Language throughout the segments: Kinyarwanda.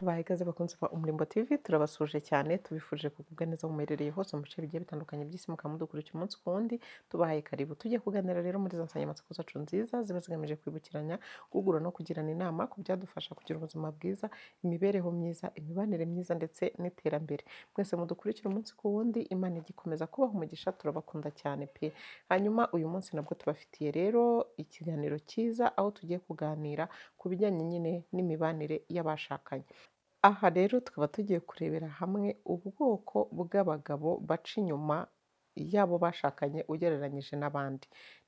Tubahaye ikaze bakunzi ba Umurimbo TV, turabasuje cyane tubifurije kugubwa neza aho muherereye hose mu bice bigiye bitandukanye by'isi, mukaba mudukurikira umunsi ku wundi. Tubahaye karibu tujye kuganira rero muri za nsanganyamatsiko zacu nziza ziba zigamije kwibukiranya, guhugura no kugirana inama ku byadufasha kugira ubuzima bwiza, imibereho myiza, imibanire myiza ndetse n'iterambere. Mwese mudukurikira umunsi ku wundi, Imana igikomeza kubaha umugisha, turabakunda cyane pe. Hanyuma uyu munsi nabwo tubafitiye rero ikiganiro cyiza, aho tugiye kuganira ku bijyanye nyine n'imibanire y'abashakanye. Aha rero tukaba tugiye kurebera hamwe ubwoko bw'abagabo baca inyuma y'abo bashakanye ugereranyije n'abandi.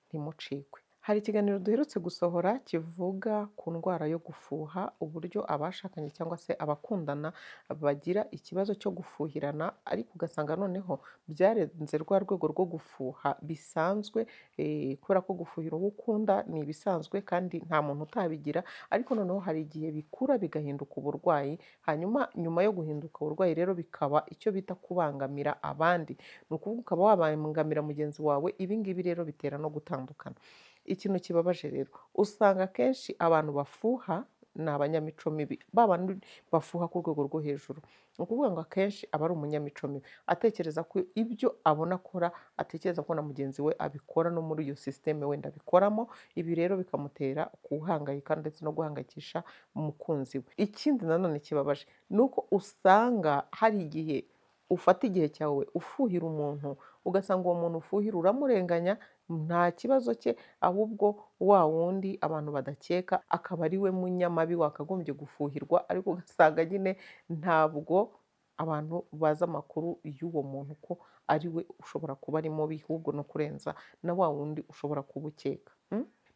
Ntimucikwe. Hari ikiganiro duherutse gusohora kivuga ku ndwara yo gufuha, uburyo abashakanye cyangwa se abakundana bagira ikibazo cyo gufuhirana, ariko ugasanga noneho byarenze rwa rwego rwo gufuha bisanzwe, kubera ko gufuhira uwo ukunda ni ibisanzwe kandi nta muntu utabigira, ariko noneho hari igihe bikura bigahinduka uburwayi, hanyuma nyuma yo guhinduka uburwayi rero bikaba icyo bita kubangamira abandi. Ni ukuvuga ukaba wabangamira mugenzi wawe, ibi ngibi rero bitera no gutandukana. Ikintu kibabaje rero, usanga akenshi abantu bafuha ni abanyamico mibi, ba bandi bafuha ku rwego rwo hejuru. Ni ukuvuga ngo akenshi aba ari umunyamico mibi, atekereza ko ibyo abona akora, atekereza ko na mugenzi we abikora no muri iyo sisiteme wenda abikoramo, ibi rero bikamutera guhangayika ndetse no guhangayikisha umukunzi we. Ikindi nanone kibabaje ni uko usanga hari igihe ufata igihe cyawe ufuhira umuntu, ugasanga uwo muntu ufuhira uramurenganya, nta kibazo cye, ahubwo wa wundi abantu badakeka akaba ari we munyamabi wakagombye gufuhirwa, ariko ugasanga nyine ntabwo abantu bazi amakuru y'uwo muntu ko ari we ushobora kuba ari mubi, ahubwo no kurenza na wa wundi ushobora kuba ukeka.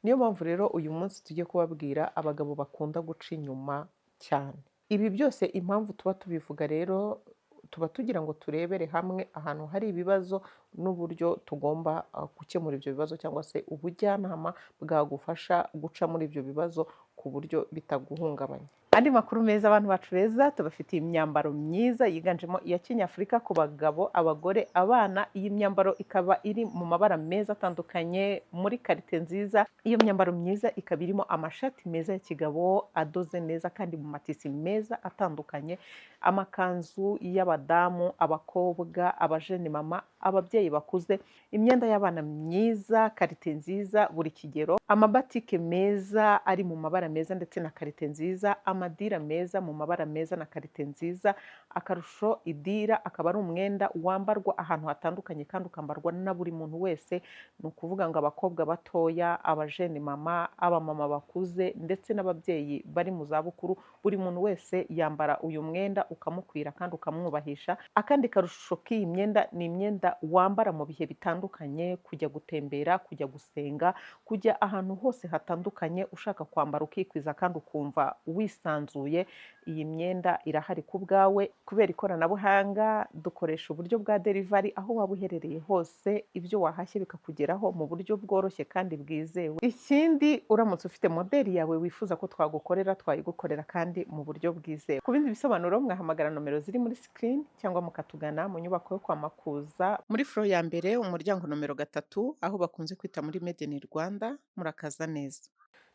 Niyo mpamvu rero uyu munsi tugiye kubabwira abagabo bakunda guca inyuma cyane. Ibi byose impamvu tuba tubivuga rero, tuba tugira ngo turebere hamwe ahantu hari ibibazo n'uburyo tugomba gukemura ibyo bibazo, cyangwa se ubujyanama bwagufasha guca muri ibyo bibazo ku buryo bitaguhungabanya. Andi makuru meza abantu bacu beza, tubafitiye imyambaro myiza yiganjemo iya kinyafurika ku bagabo, abagore, abana. Iyi myambaro ikaba iri mu mabara meza atandukanye muri karite nziza. Iyo myambaro myiza ikaba irimo amashati meza ya kigabo adoze neza kandi mu matisi meza atandukanye, amakanzu y'abadamu, abakobwa, abajeni mama, ababyeyi bakuze, imyenda y'abana myiza, karite nziza buri kigero, amabatike meza ari mu mabara meza ndetse na karite nziza, amadira meza mu mabara meza na karite nziza. Akarusho idira akaba ari umwenda wambarwa ahantu hatandukanye kandi ukambarwa na buri muntu wese. Ni ukuvuga ngo abakobwa batoya, abajeni mama, abamama bakuze ndetse n'ababyeyi bari mu zabukuru, buri muntu wese yambara uyu mwenda ukamukwira kandi ukamwubahisha. Akandi karusho k'iyi myenda ni imyenda wambara mu bihe bitandukanye, kujya gutembera, kujya gusenga, kujya ahantu hose hatandukanye ushaka kwambara ukikwiza kandi ukumva wisanzuye. Iyi myenda irahari ku bwawe. Kubera ikoranabuhanga dukoresha uburyo bwa delivery, aho waba uherereye hose ibyo wahashye bikakugeraho mu buryo bworoshye kandi bwizewe. Ikindi, uramutse ufite modeli yawe wifuza ko twagukorera, twayigukorera kandi mu buryo bwizewe. Ku bindi bisobanuro mwahamagara nomero ziri muri screen cyangwa mukatugana mu nyubako yo kwa Makuza muri floor ya mbere, umuryango nomero 3, aho bakunze kwita muri Made in Rwanda. Murakaza neza.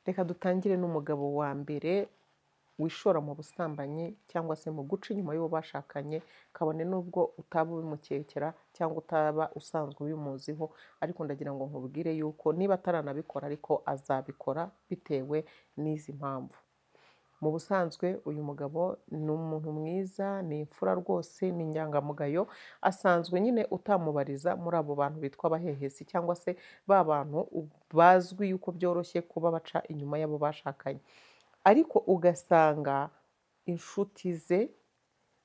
Reka dutangire n'umugabo wa mbere wishora mu busambanyi cyangwa se mu guca inyuma y'uwo bashakanye, kabone n'ubwo utaba ubimukekera cyangwa utaba usanzwe ubimuziho, ariko ndagira ngo nkubwire yuko niba ataranabikora ariko azabikora bitewe n'izi mpamvu. Mu busanzwe uyu mugabo ni umuntu mwiza, ni imfura rwose, ni inyangamugayo, asanzwe nyine utamubariza muri abo bantu bitwa abahehesi, cyangwa se ba bantu bazwi yuko byoroshye kuba baca inyuma y'abo bashakanye. Ariko ugasanga inshuti ze,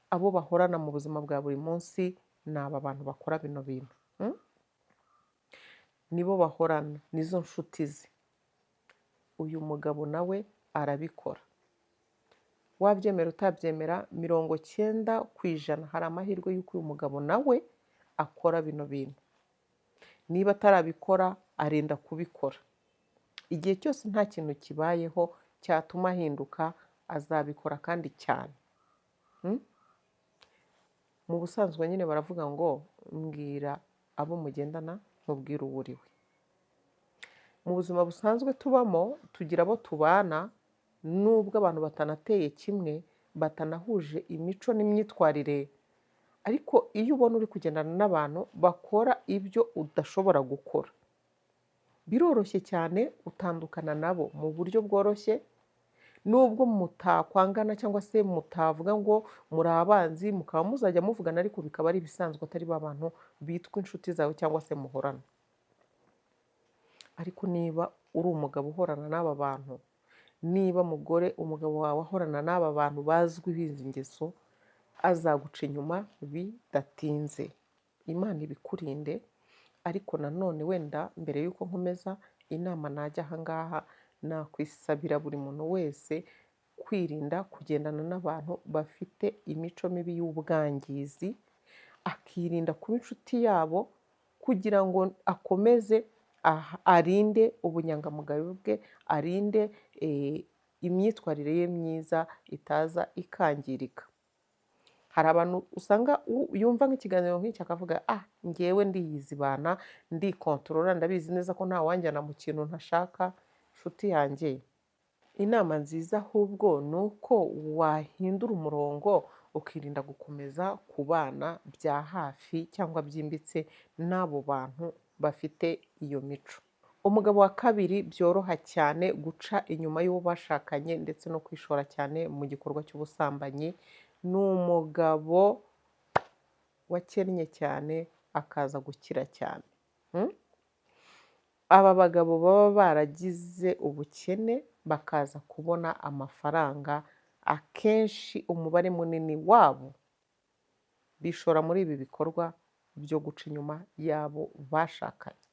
abo bahorana mu buzima bwa buri munsi, ni aba bantu bakora bino bintu. Nibo bahorana, nizo nshuti ze. Uyu mugabo nawe arabikora. Wabyemera utabyemera, 90% hari amahirwe y'uko uyu mugabo nawe akora bino bintu. Niba atarabikora arenda kubikora. Igihe cyose nta kintu kibayeho cyatuma ahinduka, azabikora kandi cyane. Mu busanzwe nyine baravuga ngo mbwira abo mugendana nkubwira uwo uri we. Mu buzima busanzwe tubamo tugira abo tubana, nubwo abantu batanateye kimwe, batanahuje imico n'imyitwarire, ariko iyo ubona uri kugendana n'abantu bakora ibyo udashobora gukora, biroroshye cyane utandukana nabo mu buryo bworoshye, nubwo mutakwangana cyangwa se mutavuga ngo muri abanzi, mukaba muzajya muvugana ariko bikaba ari ibisanzwe atari ba bantu bitwa inshuti zawe cyangwa se muhorana. Ariko niba uri umugabo uhorana n'aba bantu, niba umugabo wawe ahorana n'aba bantu bazwiho izi ngeso, azaguca inyuma bidatinze. Imana ibikurinde, ariko nanone wenda mbere y'uko nkomeza inama najya aha ngaha, nakwisabira buri muntu wese kwirinda kugendana n'abantu bafite imico mibi y'ubwangizi, akirinda kuba inshuti yabo kugira ngo akomeze arinde ubunyangamugayo bwe, arinde imyitwarire ye myiza itaza ikangirika. Hari abantu usanga yumva nk'ikiganiro nk'iki akavuga ngewe ndiyizibana, ndikontorora, ndabizi neza ko nta wanjyana mu kintu ntashaka. Nshuti yanjye, inama nziza ahubwo ni uko wahindura umurongo ukirinda gukomeza kubana bya hafi cyangwa byimbitse n'abo bantu bafite iyo mico. Umugabo wa kabiri byoroha cyane guca inyuma y'uwo bashakanye ndetse no kwishora cyane mu gikorwa cy'ubusambanyi, ni umugabo wakennye cyane akaza gukira cyane. Aba bagabo baba baragize ubukene bakaza kubona amafaranga, akenshi umubare munini wabo bishora muri ibi bikorwa byo guca inyuma y'abo bashakanye.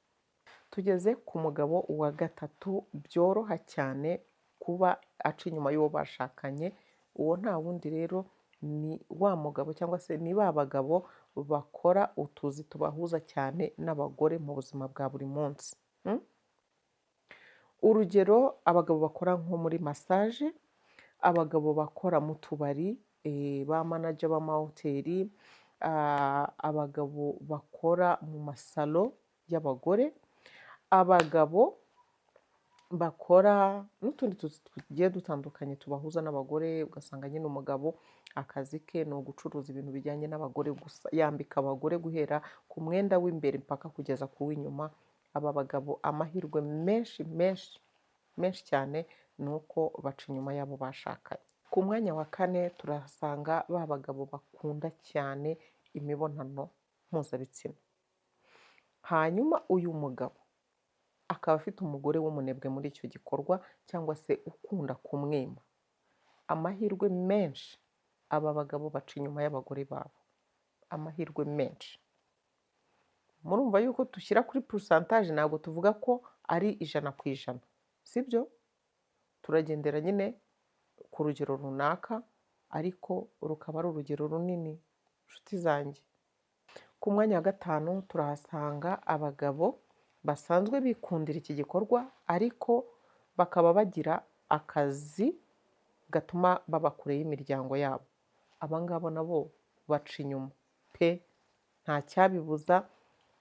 Tugeze ku mugabo wa gatatu byoroha cyane kuba aca inyuma y'uwo bashakanye. Uwo nta wundi rero ni wa mugabo cyangwa se ni ba bagabo bakora utuzi tubahuza cyane n'abagore mu buzima bwa buri munsi. Urugero, abagabo bakora nko muri massage, abagabo bakora mu tubari, ba manager b'amahoteli, abagabo bakora mu masalo y'abagore, abagabo bakora n'utundi tuzi tugiye dutandukanye tubahuza n'abagore. Ugasanga nyine umugabo akazi ke ni ugucuruza ibintu bijyanye n'abagore gusa, yambika abagore guhera ku mwenda w'imbere mpaka kugeza ku w'inyuma. Aba bagabo amahirwe menshi cyane ni uko baca inyuma y'abo bashakanye. Ku mwanya wa kane turahasanga ba bagabo bakunda cyane imibonano mpuzabitsina, hanyuma uyu mugabo akaba afite umugore w'umunebwe muri icyo gikorwa cyangwa se ukunda kumwima. Amahirwe menshi aba bagabo baca inyuma y'abagore babo, amahirwe menshi. Murumva yuko dushyira kuri pourcentage, ntabwo tuvuga ko ari 100%, sibyo? Turagendera nyine ku rugero runaka, ariko rukaba ari urugero runini, nshuti zanjye. Ku mwanya wa gatanu turahasanga abagabo basanzwe bikundira iki gikorwa, ariko bakaba bagira akazi gatuma baba kure y'imiryango yabo. Aba ngabo nabo baca inyuma pe, nta cyabibuza,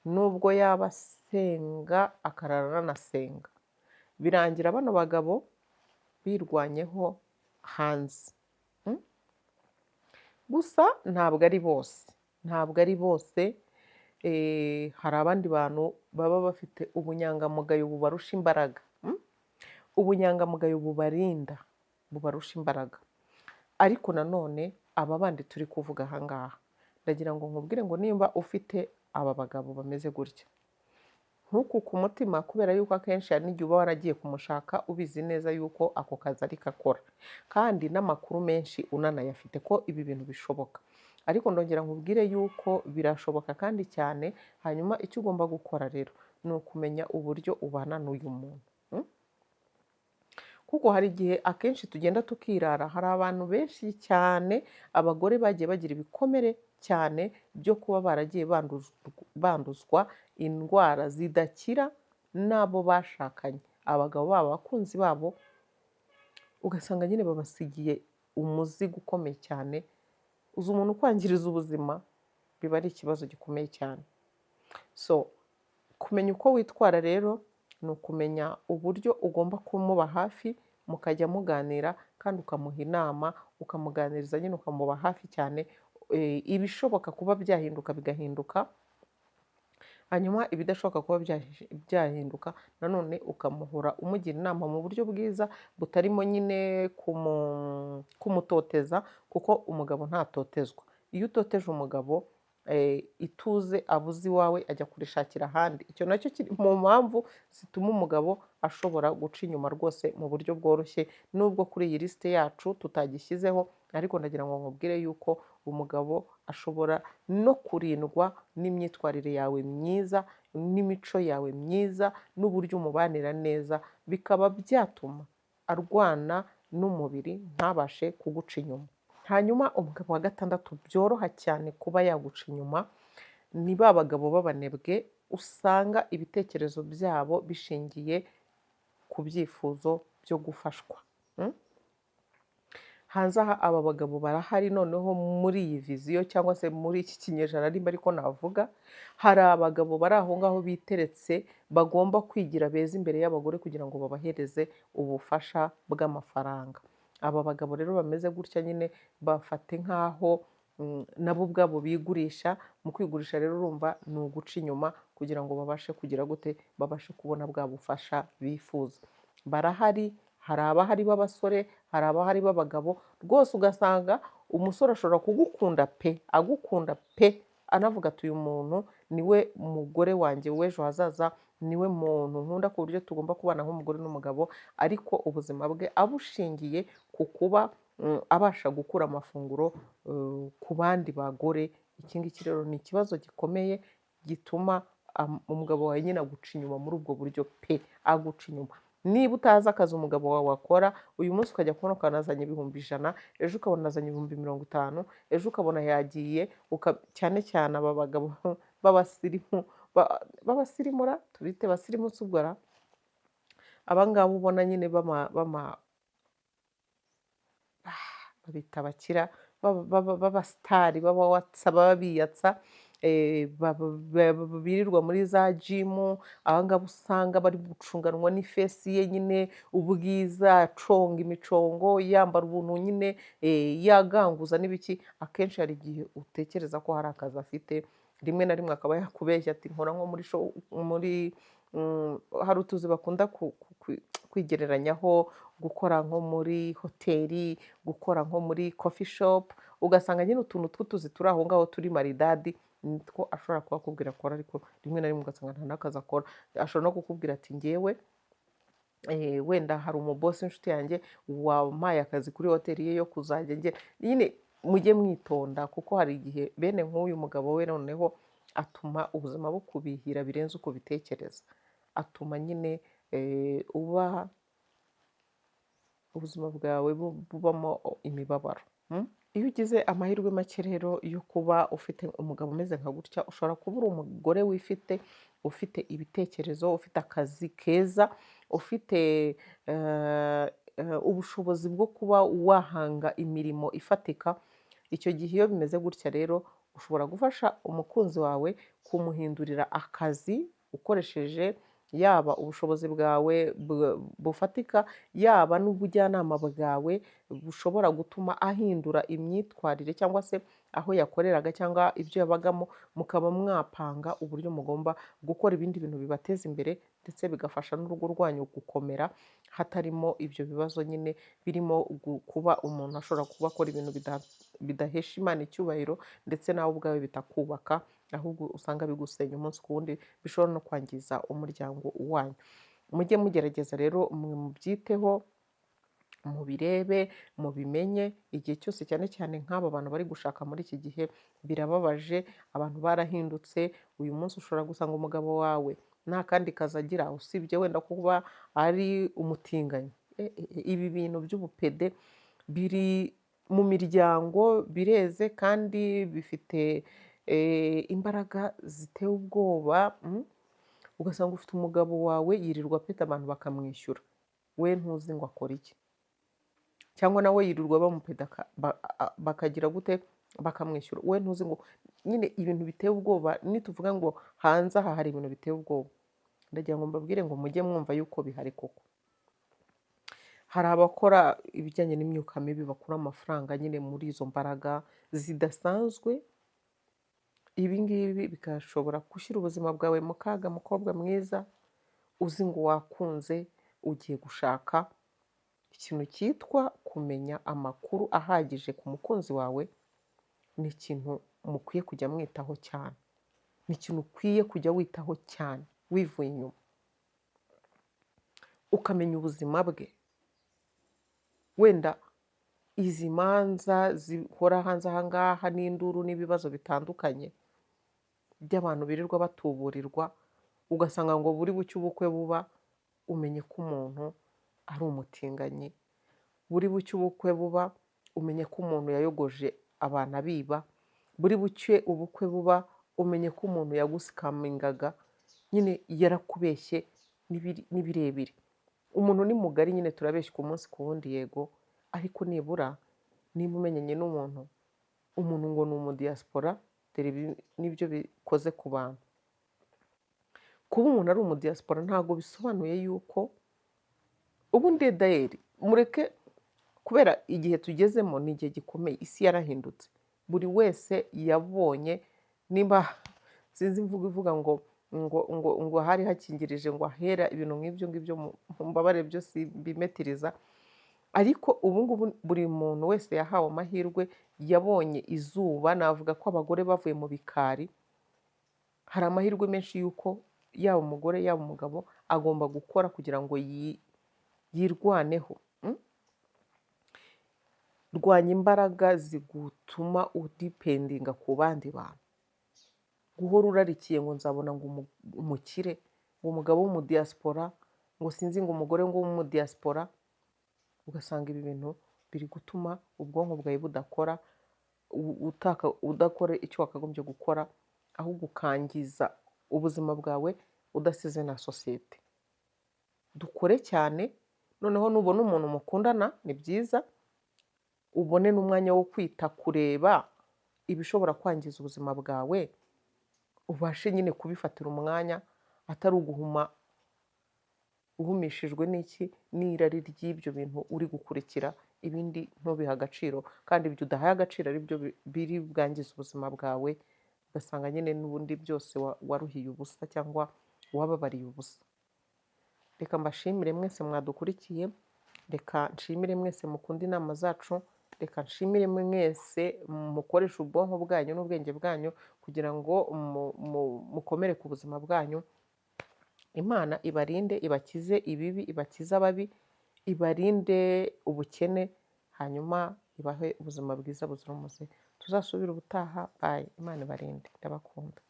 nubwo yaba asenga akarara anasenga. Birangira bano bagabo birwanyeho hanze. Gusa ntabwo ari bose, hari abandi bantu baba bafite ubunyangamugayo bubarusha imbaraga, ubunyangamugayo bubarusha imbaraga. Ariko nanone aba bandi turi kuvuga aha ngaha, ndagira ngo nkubwire ngo nimba ufite aba bagabo bameze gutya, ntukuke umutima, kubera yuko akenshi hari n'igihe uba waragiye kumushaka ubizi neza yuko ako kazi ariko akora, kandi n'amakuru menshi unanayafite ko ibi bintu bishoboka. Ariko ndongera nkubwire yuko birashoboka kandi cyane. Hanyuma icyo ugomba gukora rero ni ukumenya uburyo ubana n'uyu muntu, kuko hari igihe akenshi tugenda tukirara. Hari abantu benshi cyane, abagore bagiye bagira ibikomere cyane byo kuba baragiye banduzwa indwara zidakira n'abo bashakanye, abagabo babo, abakunzi babo, ugasanga nyine babasigiye umuzigo ukomeye cyane. Uzi umuntu ukwangiriza ubuzima, biba ari ikibazo gikomeye cyane. So kumenya uko witwara rero ni ukumenya uburyo ugomba kumuba hafi, mukajya muganira kandi ukamuha inama, ukamuganiriza nyine ukamuba hafi cyane, ibishoboka kuba byahinduka bigahinduka, hanyuma ibidashoboka kuba byahinduka nanone ukamuhora umugira inama mu buryo bwiza butarimo nyine kumutoteza, kuko umugabo ntatotezwa. Iyo utoteje umugabo ituze abuze iwawe ajya kurishakira ahandi. Icyo nacyo kiri mu mpamvu zituma umugabo ashobora guca inyuma rwose mu buryo bworoshye, nubwo kuri iyi lisite yacu tutagishyizeho, ariko ndagira ngo nkubwire yuko umugabo ashobora no kurindwa n'imyitwarire yawe myiza, n'imico yawe myiza, n'uburyo umubanira neza, bikaba byatuma arwana n'umubiri ntabashe kuguca inyuma. Hanyuma umugabo wa gatandatu byoroha cyane kuba yaguca inyuma ni ba bagabo b'abanebwe usanga ibitekerezo byabo bishingiye ku byifuzo byo gufashwa. Hanze aha aba bagabo barahari noneho muri iyi viziyo cyangwa se muri iki kinyejana nimba ariko navuga, hari abagabo bari aho ngaho biteretse bagomba kwigira beza imbere y'abagore kugira ngo babahereze ubufasha bw'amafaranga. Aba bagabo rero bameze gutya nyine bafate nk'aho nabo ubwabo bigurisha. Mu kwigurisha rero urumva ni uguca inyuma kugira ngo babashe kugira gute, babashe kubona bwa bufasha bifuza. Barahari, hari abahari b'abasore, hari abahari b'abagabo, rwose ugasanga umusore ashobora kugukunda pe, agukunda pe, anavuga ati uyu muntu niwe mugore wanjye w'ejo hazaza, niwe muntu nkunda ku buryo tugomba kubana nk'umugore n'umugabo, ariko ubuzima bwe abushingiye ku kuba abasha gukura amafunguro ku bandi bagore. Iki ngiki rero ni ikibazo gikomeye gituma umugabo wawe nyine aguca inyuma muri ubwo buryo pe, aguca inyuma. Niba utazi akazi umugabo wawe akora, uyu munsi ukajya kubona ukabona azanye ibihumbi 100, ejo ukabona azanye ibihumbi 50, ejo ukabona yagiye, cyane cyane aba bagabo b'abasirimura, tubite basirimutse ubwora, abangaba ubona nyine babita abakira, b'abasitari, b'abawatsa, baba biyatsa, birirwa muri za jimu. Abangaba usanga bari gucunganwa n'ifesi ye nyine, ubwiza, aconga imicongo, yambara ubuntu nyine, yaganguza n'ibiki. Akenshi hari igihe utekereza ko hari akazi afite, rimwe na rimwe akaba yakubeshya ati nkora nko muri hari utuzi bakunda kwigereranyaho, gukora nko muri hoteli, gukora nko muri coffee shop, ugasanga nyine utuntu tw'utuzi turi aho ngaho turi maridadi, nitwo ashobora kuba akubwira akora, ariko rimwe na rimwe ugasanga nta n'akazi akora. Ashobora no kukubwira ati ngewe wenda hari umubosi w'inshuti yanjye wampaye akazi kuri hoteli ye yo kuzajya njye. Nyine mujye mwitonda, kuko hari igihe bene nk'uyu mugabo we noneho atuma ubuzima bukubihira birenze uko bitekereza, atuma nyine ubuzima bwawe bubamo imibabaro. Iyo ugize amahirwe make rero yo kuba ufite umugabo umeze nka gutya, ushobora kuba uri umugore wifite, ufite ibitekerezo, ufite akazi keza, ufite ubushobozi bwo kuba wahanga imirimo ifatika. Icyo gihe iyo bimeze gutya rero ushobora gufasha umukunzi wawe kumuhindurira akazi ukoresheje yaba ubushobozi bwawe bufatika, yaba n'ubujyanama bwawe bushobora gutuma ahindura imyitwarire cyangwa se aho yakoreraga cyangwa ibyo yabagamo, mukaba mwapanga uburyo mugomba gukora ibindi bintu bibateza imbere, ndetse bigafasha n'urugo rwanyu gukomera hatarimo ibyo bibazo nyine birimo kuba umuntu ashobora kuba akora ibintu bidahesha Imana icyubahiro, ndetse nawe ubwawe bitakubaka, ahubwo usanga bigusenya umunsi ku wundi, bishobora no kwangiza umuryango wanyu. Mujye mugerageza rero mubyiteho, mubirebe, mubimenye. Igihe cyose cyane cyane nk'aba bantu bari gushaka muri iki gihe birababaje, abantu barahindutse. Uyu munsi ushobora gusanga umugabo wawe nta kandi kazi agira usibye wenda kuba ari umutinganyi. Ibi bintu by'ubupede biri mu miryango, bireze kandi bifite imbaraga ziteye ubwoba. Ugasanga ufite umugabo wawe yirirwa apeta abantu bakamwishyura, we ntuzi ngo akora iki, cyangwa nawe yirirwa bamupeda bakagira gute bakamwishyura, we ntuzi ngo. Nyine ibintu biteye ubwoba. Nituvuga ngo hanze aha hari ibintu biteye ubwoba, ndagira ngo mbabwire ngo mujye mwumva yuko bihari koko. hari abakora ibijyanye n'imyuka mibi bakura amafaranga nyine muri izo mbaraga zidasanzwe, ibi ngibi bigashobora gushyira ubuzima bwawe mu kaga. Mukobwa mwiza uzi ngo wakunze, ugiye gushaka, ikintu cyitwa kumenya amakuru ahagije ku mukunzi wawe ni ikintu mukwiye kujya mwitaho cyane, ni ikintu ukwiye kujya witaho cyane wivuye inyuma, ukamenya ubuzima bwe. Wenda izi manza zihora hanze aha ngaha n'induru n'ibibazo bitandukanye by'abantu birirwa batuburirwa, ugasanga ngo buri bucye ubukwe buba, umenye ko umuntu ari umutinganyi. Buri bucye ubukwe buba, umenye ko umuntu yayogoje abantu abiba. Buri bucye ubukwe buba, umenye ko umuntu yagusikamingaga, nyine yarakubeshye n'ibirebire. Umuntu ni mugari nyine, turabeshya umunsi ku wundi yego, ariko nibura niba umenyanye n'umuntu, umuntu ngo ni umudiyasipora, dore nibyo bikoze ku bantu. Kuba umuntu ari umudiyasipora ntabwo bisobanuye yuko ubundi dayeri mureke, kubera igihe tugezemo ni igihe gikomeye, isi yarahindutse. Buri wese yabonye, nimba sinzi imvugo ivuga ngo hari hakingirije ngo ahera, ibintu nk'ibyo ngibyo mbabare byose bimetiriza, ariko ubu ngubu buri muntu wese yahawe amahirwe, yabonye izuba. Navuga ko abagore bavuye mu bikari, hari amahirwe menshi y'uko yaba umugore yaba umugabo agomba gukora kugira ngo yirwaneho. Rwanya imbaraga zigutuma udipendinga ku bandi bantu, guhora urarikiye ngo nzabona ngo umukire, ngo umugabo w'umudiyasipora, ngo sinzi ngo umugore ngo w'umudiyasipora, ugasanga ibi bintu biri gutuma ubwonko bwawe budakora, udakora icyo wakagombye gukora, ahubwo ukangiza ubuzima bwawe udasize na sosiyete. Dukore cyane, noneho nubona umuntu mukundana ni byiza, ubone n'umwanya wo kwita kureba ibishobora kwangiza ubuzima bwawe, ubashe nyine kubifatira umwanya, atari uguhuma uhumishijwe n'irari ry'ibyo bintu uri gukurikira, ibindi ntubihe agaciro, kandi ibyo udahaye agaciro ari byo biri bwangiza ubuzima bwawe, ugasanga nyine n'ubundi byose waruhiye ubusa cyangwa wababariye ubusa. Reka mbashimire mwese mwadukurikiye, reka nshimire mwese mukunda inama zacu, reka nshimire mwese mukoresha ubwonko bwanyu n'ubwenge bwanyu kugira ngo mukomere ku buzima bwanyu. Imana ibarinde, ibakize ibibi, ibakize ababi, ibarinde ubukene, hanyuma ibahe ubuzima bwiza buzira umuze. Tuzasubire ubutaha. Bye. Imana ibarinde. Ndabakunda.